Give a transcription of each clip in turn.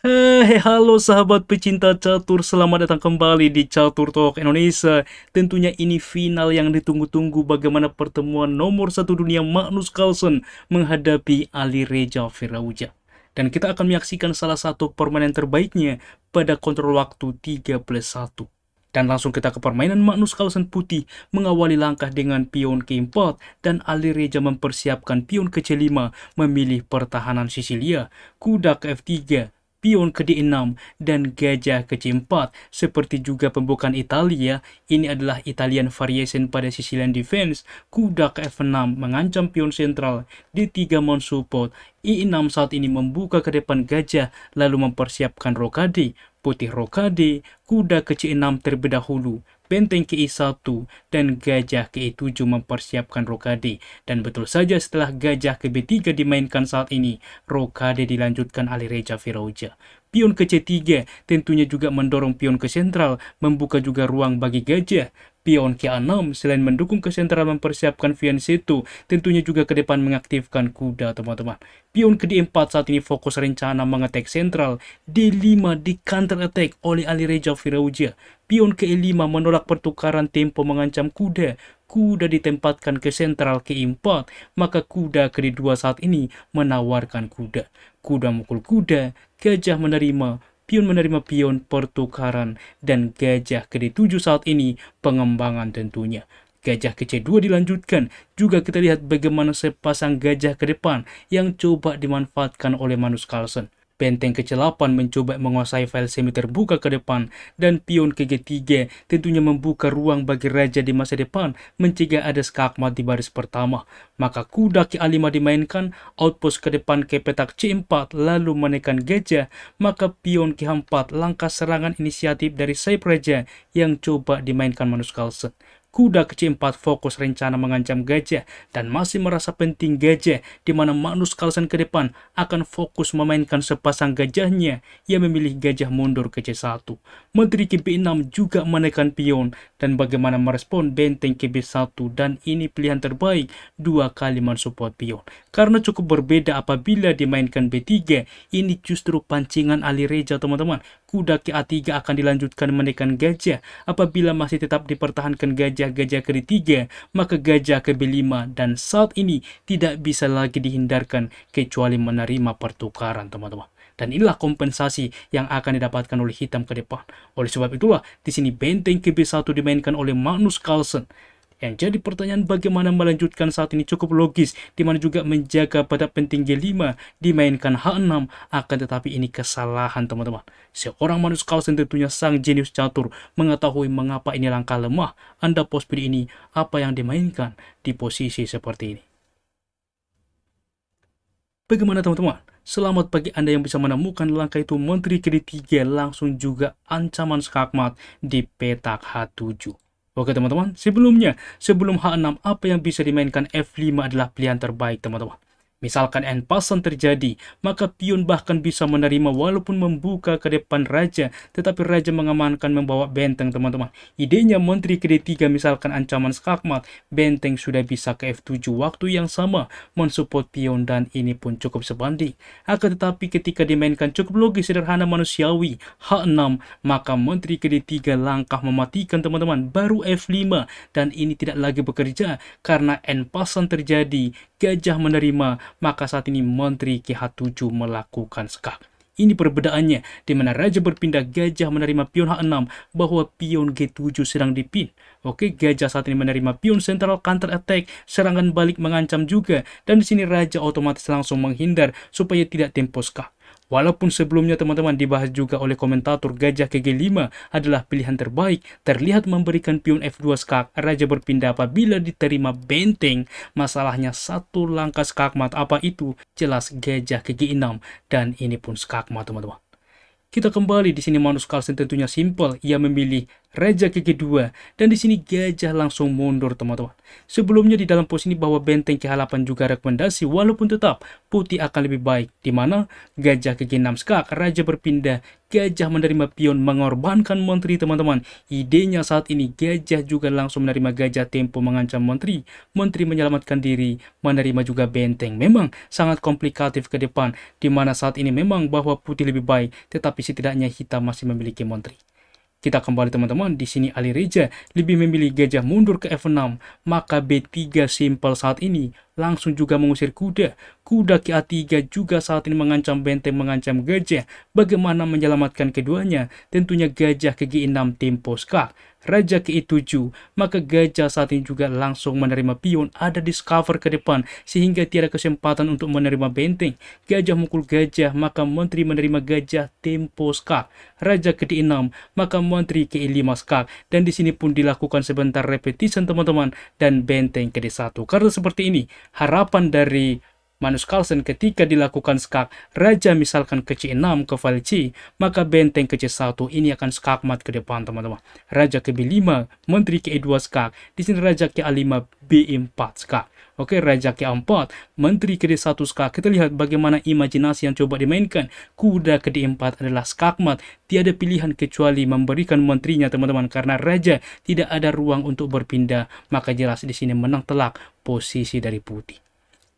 Hei, halo sahabat pecinta catur, selamat datang kembali di Catur Talk Indonesia. Tentunya ini final yang ditunggu-tunggu, bagaimana pertemuan nomor satu dunia Magnus Carlsen menghadapi Alireza Firouzja. Dan kita akan menyaksikan salah satu permainan terbaiknya pada kontrol waktu 13-1. Dan langsung kita ke permainan. Magnus Carlsen putih mengawali langkah dengan pion ke-4 dan Alireza mempersiapkan pion ke C5 memilih pertahanan Sisilia, kuda ke F3, pion ke D6, dan gajah ke C4. Seperti juga pembukaan Italia, ini adalah Italian variation pada Sicilian defense. Kuda ke F6 mengancam pion sentral, D3 mensupport, I6 saat ini membuka ke depan gajah lalu mempersiapkan rokade. Putih rokade, kuda ke C6 terlebih dahulu, benteng ke I1, dan gajah ke E7 mempersiapkan rokade. Dan betul saja, setelah gajah ke B3 dimainkan saat ini, rokade dilanjutkan Alireza Firouzja. Pion ke C3 tentunya juga mendorong pion ke sentral, membuka juga ruang bagi gajah. Pion ke A6 selain mendukung ke sentral mempersiapkan fianchetto, tentunya juga ke depan mengaktifkan kuda, teman-teman. Pion ke D4 saat ini fokus rencana mengetek sentral. D5 di counter attack oleh Alireza Firouzja. Pion ke E5 menolak pertukaran tempo mengancam kuda. Kuda ditempatkan ke sentral ke E4, maka kuda ke D2 saat ini menawarkan kuda. Kuda mukul kuda, gajah menerima, pion menerima pion, pertukaran, dan gajah ke D7 saat ini pengembangan tentunya. Gajah ke C2 dilanjutkan. Juga kita lihat bagaimana sepasang gajah ke depan yang coba dimanfaatkan oleh Magnus Carlsen. Benteng ke C8 mencoba menguasai file semi terbuka ke depan, dan pion ke G3 tentunya membuka ruang bagi raja di masa depan, mencegah ada skakmat di baris pertama. Maka kuda ke A5 dimainkan, outpost ke depan ke petak C4 lalu menekan gajah, maka pion ke H4 langkah serangan inisiatif dari sayap raja yang coba dimainkan Magnus Carlsen. Kuda ke C4 fokus rencana mengancam gajah dan masih merasa penting gajah, di mana Magnus Carlsen ke depan akan fokus memainkan sepasang gajahnya. Ia memilih gajah mundur ke C1. Menteri ke B6 juga menekan pion, dan bagaimana merespon benteng ke B1, dan ini pilihan terbaik, dua kali mensupport pion. Karena cukup berbeda apabila dimainkan B3, ini justru pancingan Alireza, teman-teman. Kuda ke A3 akan dilanjutkan menekan gajah. Apabila masih tetap dipertahankan gajah ke D3, maka gajah ke B5, dan saat ini tidak bisa lagi dihindarkan kecuali menerima pertukaran, teman-teman. Dan inilah kompensasi yang akan didapatkan oleh hitam ke depan. Oleh sebab itulah di sini benteng ke B1 dimainkan oleh Magnus Carlsen. Yang jadi pertanyaan, bagaimana melanjutkan saat ini cukup logis, di mana juga menjaga pada penting G5, dimainkan H6, akan tetapi ini kesalahan, teman-teman. Seorang Magnus Carlsen tentunya sang jenius catur mengetahui mengapa ini langkah lemah. Anda pos pilih ini, apa yang dimainkan di posisi seperti ini. Bagaimana teman-teman? Selamat bagi Anda yang bisa menemukan langkah itu. Menteri ke D3 langsung juga ancaman skakmat di petak H7. Oke teman-teman, sebelum H6, apa yang bisa dimainkan F5 adalah pilihan terbaik, teman-teman. Misalkan en passant terjadi, maka pion bahkan bisa menerima walaupun membuka ke depan raja, tetapi raja mengamankan membawa benteng, teman-teman. Idenya menteri ke D3 misalkan ancaman skakmat, benteng sudah bisa ke F7 waktu yang sama mensupport pion, dan ini pun cukup sebanding. Akan tetapi ketika dimainkan cukup logis, sederhana, manusiawi, H6, maka menteri ke D3 langkah mematikan, teman-teman, baru F5, dan ini tidak lagi bekerja karena en passant terjadi, gajah menerima, maka saat ini menteri ke H7 melakukan skak. Ini perbedaannya, di mana raja berpindah, gajah menerima pion H6, bahwa pion G7 sedang dipin. Oke, gajah saat ini menerima pion sentral counter attack, serangan balik mengancam juga, dan di sini raja otomatis langsung menghindar supaya tidak tempo skak. Walaupun sebelumnya teman-teman dibahas juga oleh komentator gajah ke G5 adalah pilihan terbaik, terlihat memberikan pion F2 skak, raja berpindah apabila diterima benteng. Masalahnya satu langkah skakmat, apa itu? Jelas gajah ke G6, dan ini pun skakmat, teman-teman. Kita kembali di sini, Magnus Carlsen tentunya simpel, ia memilih raja ke kedua, dan di sini gajah langsung mundur teman-teman. Sebelumnya di dalam pos ini bahwa benteng ke-8 juga rekomendasi, walaupun tetap putih akan lebih baik, di mana gajah ke 6 skak, raja berpindah, gajah menerima pion mengorbankan menteri teman-teman. Idenya saat ini gajah juga langsung menerima gajah tempo mengancam menteri, menteri menyelamatkan diri, menerima juga benteng. Memang sangat komplikatif ke depan, di mana saat ini memang bahwa putih lebih baik, tetapi setidaknya hitam masih memiliki menteri. Kita kembali teman-teman, di sini Ali Reza lebih memilih gajah mundur ke F6, maka B3 simpel saat ini langsung juga mengusir kuda. Kuda ke A3 juga saat ini mengancam benteng, mengancam gajah. Bagaimana menyelamatkan keduanya? Tentunya gajah ke G6 tempo skak. Raja ke E7, maka gajah saat ini juga langsung menerima pion, ada discover ke depan, sehingga tiada kesempatan untuk menerima benteng. Gajah mukul gajah, maka menteri menerima gajah tempo skak. Raja ke D6, maka menteri ke E5 skak, dan di sini pun dilakukan sebentar repetition teman-teman, dan benteng ke D1. Karena seperti ini, harapan dari Magnus Carlsen ketika dilakukan skak raja misalkan ke C6 ke file C, maka benteng ke C1 ini akan skakmat ke depan teman-teman. Raja ke B5, menteri ke E2 skak, di sini raja ke A5 B4 skak. Oke, raja ke A4, menteri ke D1 skak. Kita lihat bagaimana imajinasi yang coba dimainkan. Kuda ke D4 adalah skakmat, tiada pilihan kecuali memberikan menterinya teman-teman, karena raja tidak ada ruang untuk berpindah, maka jelas di sini menang telak posisi dari putih.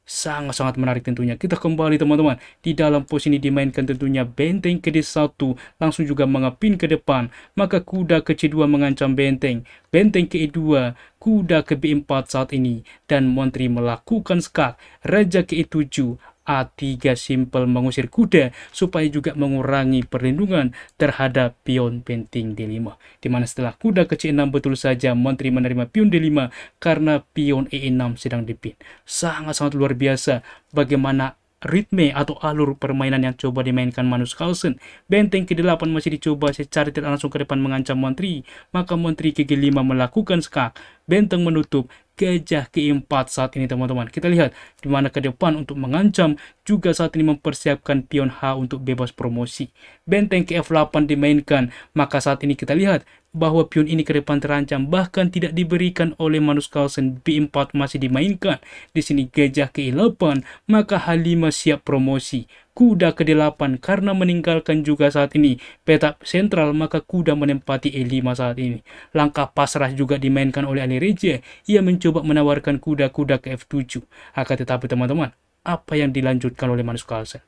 Sangat-sangat menarik tentunya. Kita kembali teman-teman. Di dalam pos ini dimainkan tentunya benteng ke D1 langsung juga mengepin ke depan. Maka kuda ke C2 mengancam benteng. Benteng ke E2, kuda ke B4 saat ini. Dan menteri melakukan skak. Raja ke E7, A3 simpel mengusir kuda supaya juga mengurangi perlindungan terhadap pion penting D5. Dimana setelah kuda ke C6 betul saja menteri menerima pion D5 karena pion E6 sedang dipin. Sangat-sangat luar biasa bagaimana ritme atau alur permainan yang coba dimainkan Magnus Carlsen. Benteng ke-8 masih dicoba secara tidak langsung ke depan mengancam menteri, maka menteri ke G5 melakukan skak. Benteng menutup, gajah ke-4 saat ini teman-teman. Kita lihat di mana ke depan untuk mengancam, juga saat ini mempersiapkan pion H untuk bebas promosi. Benteng ke F8 dimainkan, maka saat ini kita lihat bahwa pion ini ke depan terancam, bahkan tidak diberikan oleh Magnus Carlsen. B4 masih dimainkan. Di sini gajah ke E8, maka H5 siap promosi. Kuda ke D8 karena meninggalkan juga saat ini peta sentral, maka kuda menempati E5 saat ini. Langkah pasrah juga dimainkan oleh Ali Reza. Ia mencoba menawarkan kuda-kuda ke F7. Akan tetapi teman-teman, apa yang dilanjutkan oleh Magnus Carlsen?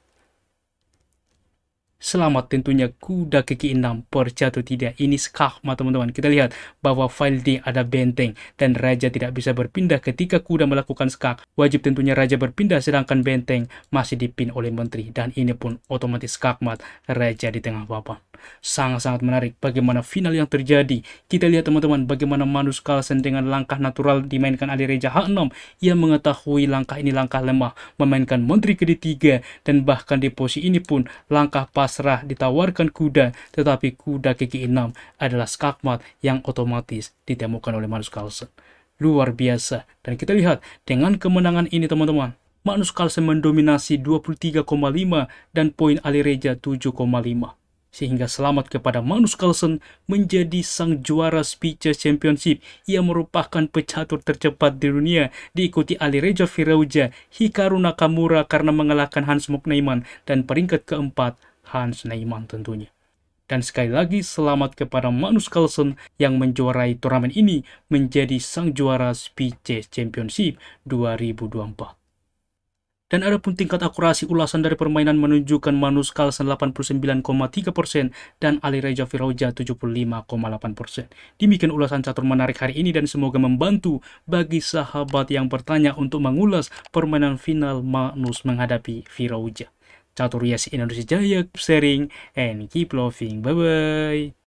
Selamat tentunya kuda ke G6, percaya atau tidak, ini skakmat teman-teman. Kita lihat bahwa file D ada benteng dan raja tidak bisa berpindah ketika kuda melakukan skak. Wajib tentunya raja berpindah sedangkan benteng masih dipin oleh menteri, dan ini pun otomatis skakmat raja di tengah papan. Sangat-sangat menarik bagaimana final yang terjadi. Kita lihat teman-teman bagaimana Magnus Carlsen dengan langkah natural dimainkan Ali Reza H6. Ia mengetahui langkah ini langkah lemah, memainkan menteri ke D3, dan bahkan di posisi ini pun langkah pasrah ditawarkan kuda, tetapi kuda ke G6 adalah skakmat yang otomatis ditemukan oleh Magnus Carlsen. Luar biasa. Dan kita lihat dengan kemenangan ini teman-teman, Magnus Carlsen mendominasi 23,5 dan poin Ali Reza 7,5. Sehingga selamat kepada Magnus Carlsen menjadi sang juara Speedchase Championship. Ia merupakan pecatur tercepat di dunia, diikuti Ali Reza Firouzja, Hikaru Nakamura karena mengalahkan Hans Mokneyman, dan peringkat keempat Hans Neyman tentunya. Dan sekali lagi selamat kepada Magnus Carlsen yang menjuarai turnamen ini menjadi sang juara Speedchase Championship 2024. Dan adapun tingkat akurasi ulasan dari permainan menunjukkan Magnus Carlsen 89,3% dan Ali Reza Firouzja 75,8%. Demikian ulasan catur menarik hari ini dan semoga membantu bagi sahabat yang bertanya untuk mengulas permainan final Magnus menghadapi Firouzja. Catur Yes Indonesia Jaya, sharing and keep loving. Bye-bye.